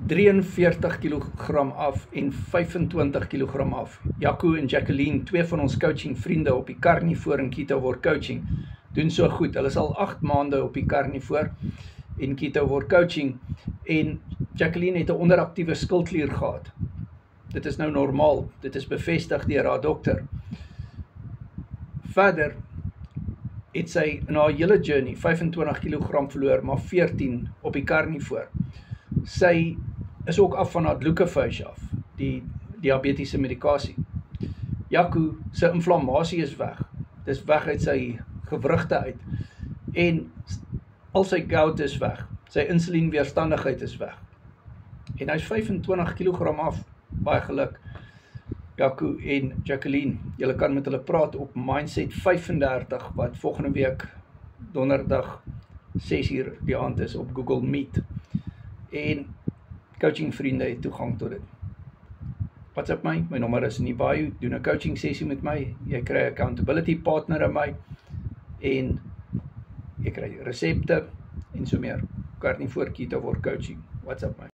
43 kilogram af en 25 kilogram af. Jaco en Jacqueline, twee van ons coaching vriende op die Carnivore en Ketovore coaching, doen so goed. Hulle is al 8 maande op die Carnivore en Ketovore coaching en Jacqueline het 'n onderaktiewe skildklier gehad. Dit is nou normaal, dit is bevestig deur haar dokter. Verder het sy in haar hele journey 25 kilogram verloor, maar 14 op die Carnivore. Sy is ook af van haar glucophage af, die diabetiese medikasie. Jaco, sy inflammasie is weg. Dit is weg uit sy gewrigte uit. En al sy gout is weg. Sy insulienweerstandigheid is weg. En hy is 25 kilogram af. Baie geluk. Jaco en Jacqueline, julle kan met hulle praat op Mindset 35, wat volgende week donderdag 6:00 die aand is op Google Meet. En coaching vriende het toegang tot dit. WhatsApp my nommer is in die bio, doen 'n coaching sessie met my, jy kry 'n accountability partner in my, en jy kry resepte, en so meer. Carnivore Ketovore coaching, WhatsApp my.